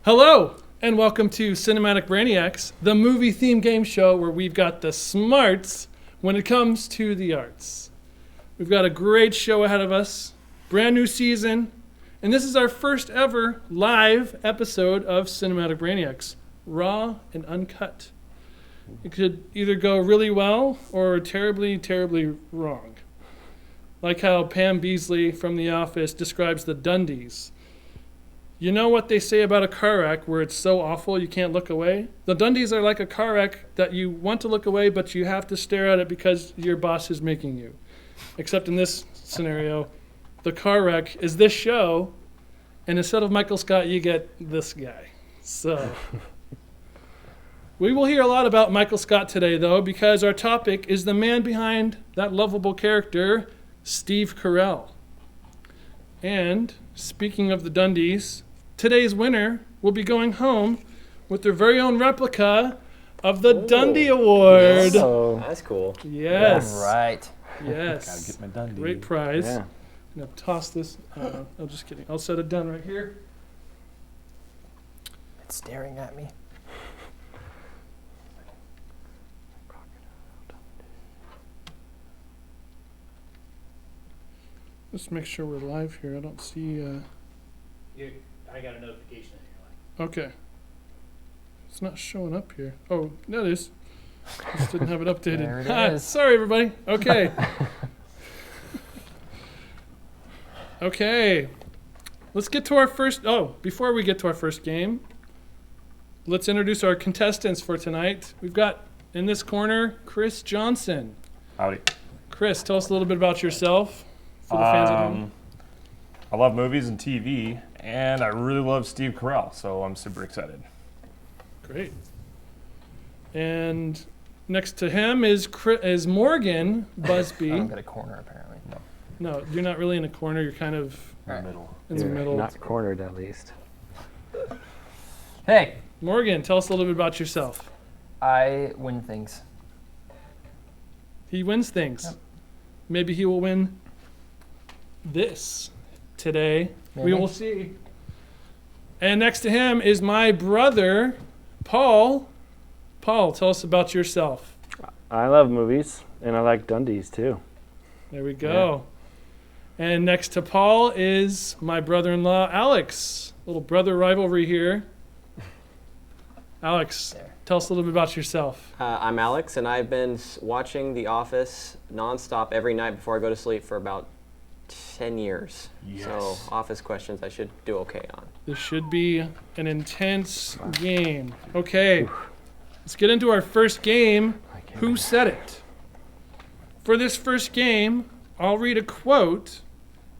Hello, and welcome to Cinematic Brainiacs, the movie-themed game show where we've got the smarts when it comes to the arts. We've got a great show ahead of us, brand new season, and this is our first ever live episode of Cinematic Brainiacs, raw and uncut. It could either go really well or terribly, terribly wrong. Like how Pam Beasley from The Office describes the Dundies. You know what they say about a car wreck where it's so awful you can't look away? The Dundies are like a car wreck that you want to look away, but you have to stare at it because your boss is making you. Except in this scenario, the car wreck is this show, and instead of Michael Scott, you get this guy. So, we will hear a lot about Michael Scott today, though, because our topic is the man behind that lovable character, Steve Carell. And speaking of the Dundies, today's winner will be going home with their very own replica of the Dundie Award. Oh, that's cool. Yes. All right. Yes. Gotta get my Dundie. Great prize. Yeah. I'm going to toss this. I'm just kidding. I'll set it down right here. It's staring at me. Let's make sure we're live here. I don't see... I got a notification that you're live. Okay. It's not showing up here. Oh, there it is. Just didn't have it updated. There it Ha, is. sorry, everybody. Okay. Okay. Let's get to our first... Oh, before we get to our first game, let's introduce our contestants for tonight. We've got, in this corner, Chris Johnson. Howdy. Chris, tell us a little bit about yourself for the fans at home. I love movies and TV, and I really love Steve Carell, so I'm super excited. Great. And next to him is Morgan Busby. I don't get a corner apparently. No, you're not really in a corner. You're kind of All right. Middle. in the You're middle. Not cornered, at least. Hey, Morgan, tell us a little bit about yourself. I win things. He wins things. Yep. Maybe he will win this today. Maybe. We will see. And next to him is my brother, Paul. Paul, tell us about yourself. I love movies, and I like Dundies, too. There we go. And next to Paul is my brother-in-law, Alex. Little brother rivalry here. Alex, There. tell us a little bit about yourself. I'm Alex, and I've been watching The Office nonstop every night before I go to sleep for about 10 years. Yes. So, Office questions I should do okay on. This should be an intense game. Okay, let's get into our first game. Who said it? For this first game, I'll read a quote,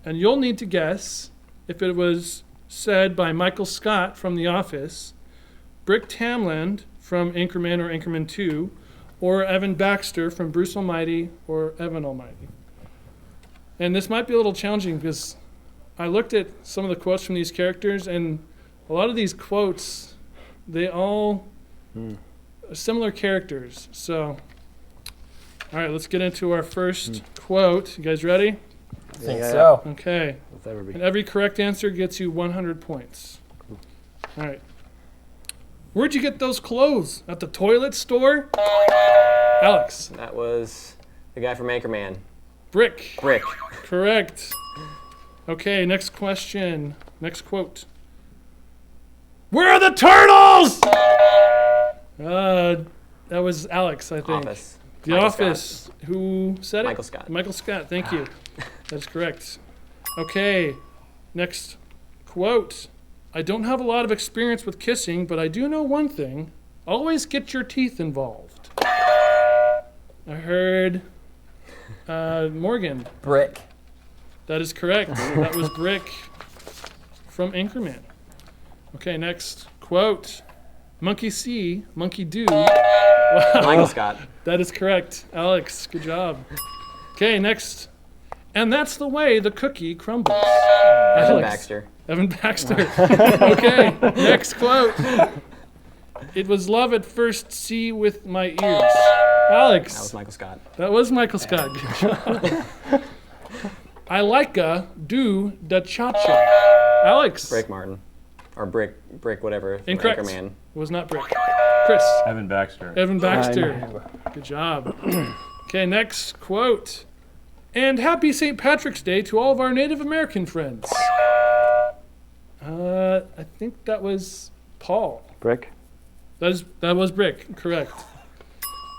and you'll need to guess if it was said by Michael Scott from The Office, Brick Tamland from Anchorman or Anchorman 2, or Evan Baxter from Bruce Almighty or Evan Almighty. And this might be a little challenging because I looked at some of the quotes from these characters, and a lot of these quotes, they all are similar characters. So, all right, let's get into our first quote. You guys ready? I think Yeah. so. Okay. Let's ever be. And every correct answer gets you 100 points. All right. Where'd you get those clothes? At the toilet store? Alex. That was the guy from Anchorman. Brick. Brick. Correct. Okay, next question. Next quote. Where are the turtles? That was Alex, I think. Office. The Michael Office. Who said it? Michael Scott. Michael Scott, thank you. That's correct. Okay, next quote. I don't have a lot of experience with kissing, but I do know one thing. Always get your teeth involved. I heard Morgan. Brick. That is correct. That was Brick from Anchorman. Okay, next quote. Monkey see, monkey do. Wow. Michael Scott. That is correct. Alex, good job. Okay, next. And that's the way the cookie crumbles. Evan Alex. Baxter. Evan Baxter. Okay, next quote. It was love at first see with my ears. Alex. That was Michael Scott. That was Michael Scott. Good job. I like do da cha-cha. Alex. Rick Martin. Or Brick, whatever. from Incorrect. Anchorman. Was not Brick. Chris. Evan Baxter. Evan Baxter. Good job. Okay, next quote. And happy St. Patrick's Day to all of our Native American friends. I think that was Paul. Brick. That was Brick. Correct.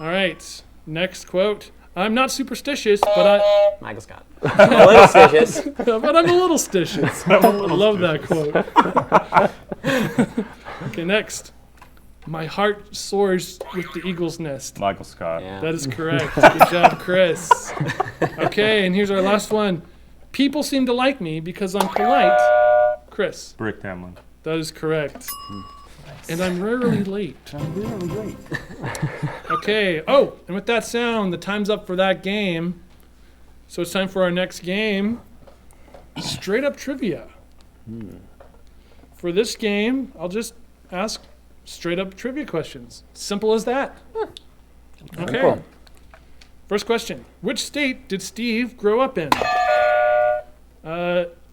All right. Next quote. I'm not superstitious, but Michael Scott. A little stitious. but I'm a little stitious. I love that quote. Okay, next. My heart soars with the eagle's nest. Michael Scott. Yeah. That is correct. Good job, Chris. Okay, and here's our last one. People seem to like me because I'm polite. Chris. Brick Tamlin. That is correct. And I'm rarely late. Okay. Oh, and with that sound, the time's up for that game. So it's time for our next game. Straight up trivia. For this game, I'll just ask straight up trivia questions. Simple as that. Okay. Cool. First question. Which state did Steve grow up in?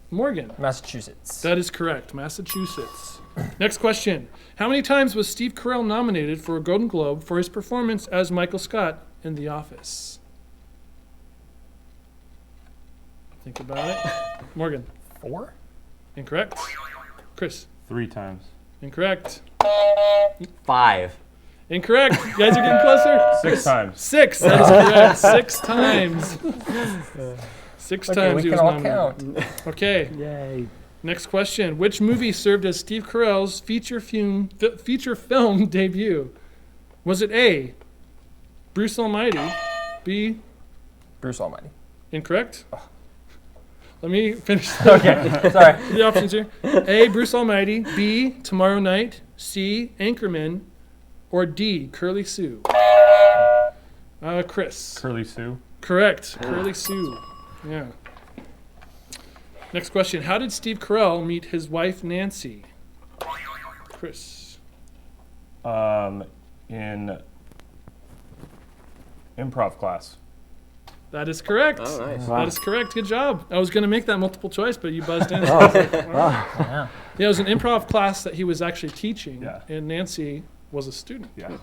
Morgan. Massachusetts. That is correct. Massachusetts. Next question. How many times was Steve Carell nominated for a Golden Globe for his performance as Michael Scott in The Office? Think about it. Morgan. 4? Incorrect. Chris. 3 times. Incorrect. 5. Incorrect. You guys are getting closer. 6 times. 6. That is correct. 6 times. 6 Okay, times we he can was all nominated. count. Okay. Yay. Next question. Which movie served as Steve Carell's feature film debut? Was it A, Bruce Almighty, B, Bruce Almighty. incorrect? Let me finish Okay, sorry. the options here. A, Bruce Almighty, B, Tomorrow Night, C, Anchorman, or D, Curly Sue? Chris. Curly Sue. Correct. Curly Sue. Yeah. Next question. How did Steve Carell meet his wife, Nancy? Chris. In improv class. That is correct. Oh, nice. That is correct. Good job. I was going to make that multiple choice, but you buzzed in. Yeah. Yeah, it was an improv class that he was actually teaching, Yeah. and Nancy was a student. Yeah.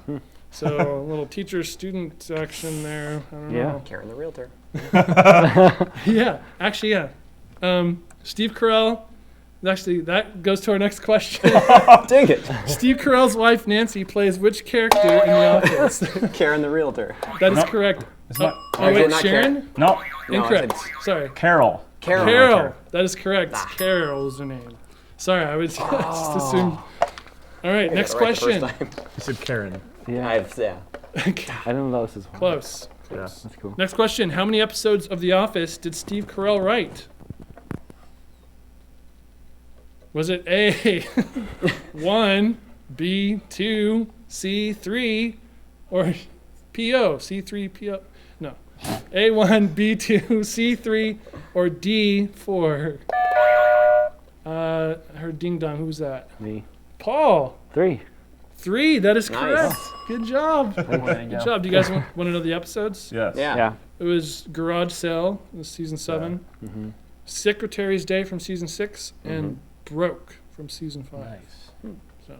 So a little teacher-student action there. I don't Yeah. know. Karen the realtor. Yeah, actually, yeah. Steve Carell, actually, that goes to our next question. Dang it. Steve Carell's wife, Nancy, plays which character in The Office? Karen the realtor. That is Nope. correct. It's Oh, not oh Is it wait, not Sharon? No. No, I Incorrect. said Sorry. Carol. Carol. Carol. That is correct. Carol is her name. Sorry, I was just assumed. All right, I got next it right the first question. time. You said Karen. Yeah. I didn't know that was his one. Close. Yeah. That's cool. Next question. How many episodes of The Office did Steve Carell write? Was it A, 1, B, 2, C, 3, or PO, C3, PO? No. A1, B2, C3, or D4? I heard ding dong. Who was that? Me. Paul. 3. 3. That is Nice. correct. Good job. Way to Good go. job. Do you guys want to know the episodes? Yes. Yeah. Yeah. It was Garage Sale, it was season 7. Mm-hmm. Secretary's Day from season 6, and Broke from season 5. Nice. So,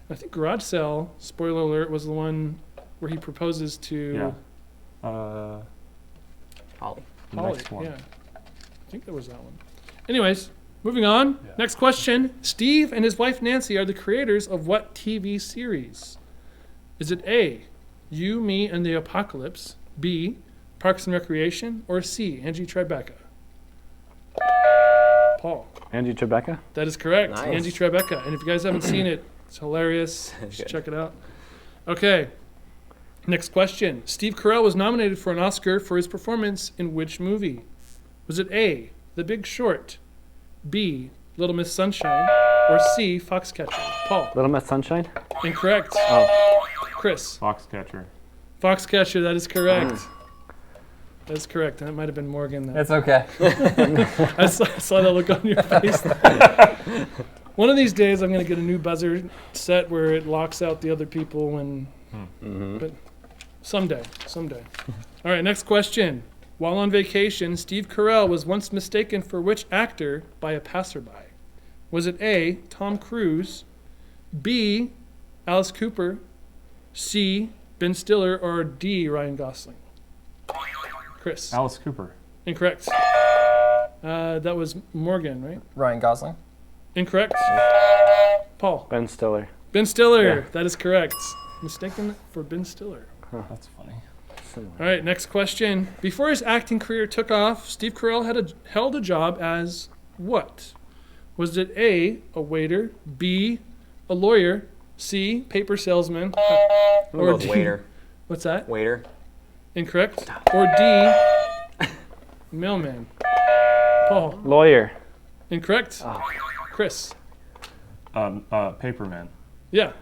I think Garage Sale, spoiler alert, was the one where he proposes to Yeah. Uh, Holly. Holly. next one. Yeah, I think that was that one. Anyways, moving on. Yeah. Next question. Steve and his wife Nancy are the creators of what TV series? Is it A, You, Me, and the Apocalypse, B, Parks and Recreation, or C, Angie Tribeca? Paul. Angie Tribeca? That is correct. Nice. Angie Tribeca. And if you guys haven't seen it, it's hilarious. You should Good. check it out. Okay. Next question. Steve Carell was nominated for an Oscar for his performance in which movie? Was it A, The Big Short, B, Little Miss Sunshine, or C, Foxcatcher? Paul. Little Miss Sunshine? Incorrect. Oh. Chris. Foxcatcher. Foxcatcher. That is correct. That is correct. And it might have been Morgan. That It's okay. I saw that look on your face. One of these days, I'm going to get a new buzzer set where it locks out the other people. And but someday. All right, next question. While on vacation, Steve Carell was once mistaken for which actor by a passerby? Was it A, Tom Cruise, B, Alice Cooper, C, Ben Stiller, or D, Ryan Gosling? Chris. Alice Cooper. Incorrect. That was Morgan, right? Ryan Gosling. Incorrect. Paul. Ben Stiller. Ben Stiller. Yeah. That is correct. Mistaken for Ben Stiller. That's funny. All right, next question. Before his acting career took off, Steve Carell held a job as what? Was it A, a waiter, B, a lawyer, C, paper salesman, Or D, waiter. what's that? Waiter. Incorrect. Or D, mailman. Paul. Lawyer. Incorrect. Chris. Paperman. Yeah.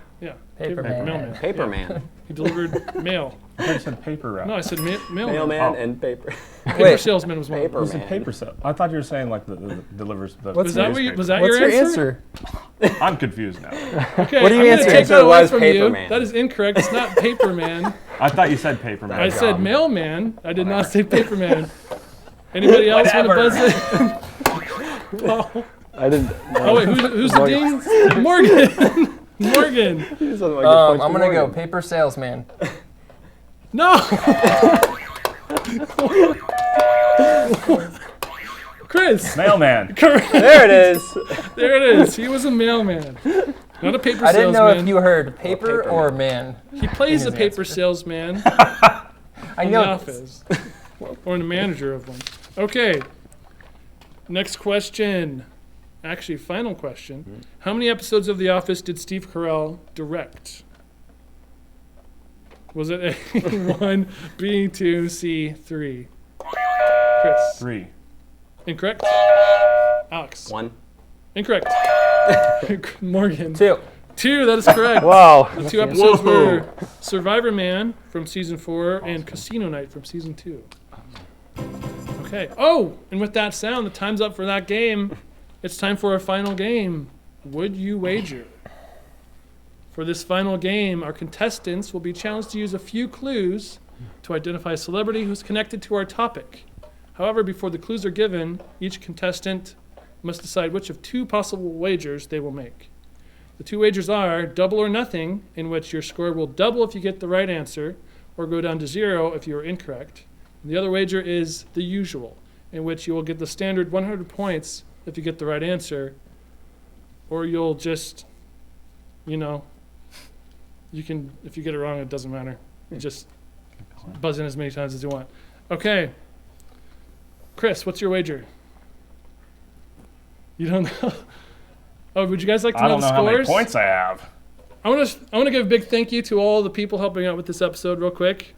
Paperman. Mailman. Paperman. He delivered mail. I thought you said paper route. No, I said mailman. Mailman Oh. and paper. Paper Wait. salesman was one. Paper. Who's a Man. paper set? I thought you were saying like the delivers the. Was that what you, was that What's your your answer? answer? I'm confused now. Okay, What do you I'm gonna answer? take Answer that away was from you. Paperman. That is incorrect. It's not paperman. I thought you said paperman. I said mailman. I did not say paperman. Anybody else want to buzz it? Well, I didn't. oh wait, who's the ding? Morgan. Morgan. I'm gonna go paper salesman. No. Chris. Mailman. Correct. There it is. There it is. He was a mailman, not a paper I didn't know salesman. if you heard paper paper or man. He plays in a his paper answer. salesman I in the know. office, or the manager of one. Okay. Next question. Actually, final question. How many episodes of The Office did Steve Carell direct? Was it A1, B2, C3? Chris. 3. Incorrect. Alex. 1. Incorrect. Morgan. 2. 2, that is correct. Wow. The 2 episodes were Survivor Man from season 4 and Casino Night from season 2. Okay. Oh, and with that sound, the time's up for that game. It's time for our final game. Would you wager? For this final game, our contestants will be challenged to use a few clues to identify a celebrity who's connected to our topic. However, before the clues are given, each contestant must decide which of 2 possible wagers they will make. The 2 wagers are double or nothing, in which your score will double if you get the right answer, or go down to 0 if you are incorrect. And the other wager is the usual, in which you will get the standard 100 points if you get the right answer, or you'll just, you can, if you get it wrong, it doesn't matter. You just buzz in as many times as you want. Okay. Chris, what's your wager? You don't know? Oh, would you guys like to I know don't the know how many scores? points I have. I want to give a big thank you to all the people helping out with this episode real quick.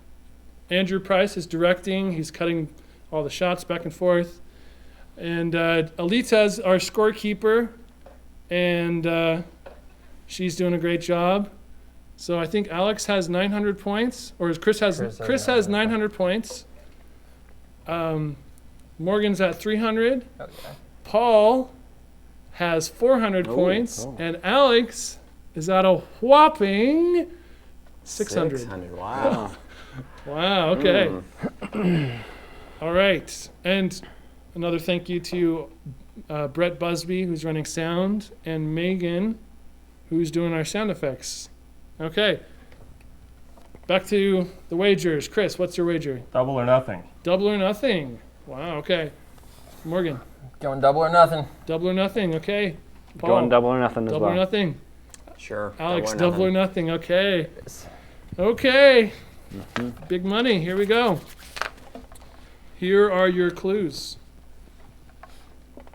Andrew Price is directing. He's cutting all the shots back and forth. And Alita's our scorekeeper, and she's doing a great job. So I think Alex has 900 points, or Chris has 900 points. Morgan's at 300. Okay. Paul has 400 points, and Alex is at a whopping 600. 600. Wow. Wow, okay. All right. And another thank you to Brett Busby, who's running sound, and Megan, who's doing our sound effects. Okay. Back to the wagers. Chris, what's your wager? Double or nothing. Double or nothing. Wow, okay. Morgan, Going double or nothing. double or nothing. Okay. Paul, Going double or nothing as double well. or nothing. Sure. Alex, double or nothing. Okay. Okay. Big money. Here we go. Here are your clues.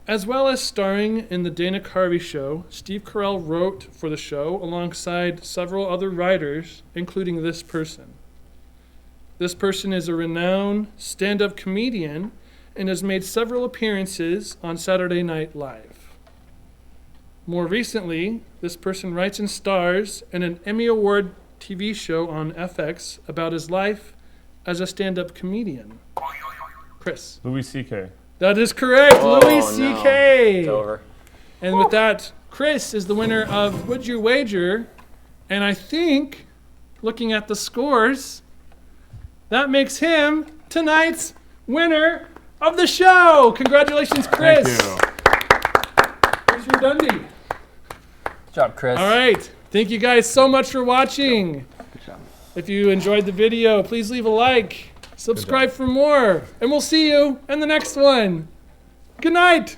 As well as starring in the Dana Carvey show, Steve Carell wrote for the show alongside several other writers, including this person. This person is a renowned stand-up comedian and has made several appearances on Saturday Night Live. More recently, this person writes and stars in an Emmy Award TV show on FX about his life as a stand-up comedian. Chris. Louis C.K. That is correct, Oh, Louis no. C.K. It's over. And with that, Chris is the winner of Would You Wager? And I think, looking at the scores, that makes him tonight's winner of the show. Congratulations, Chris. Thank you. Here's your Mr. Dundee. Good job, Chris. All right. Thank you guys so much for watching. Good job. If you enjoyed the video, please leave a like, subscribe for more, and we'll see you in the next one. Good night.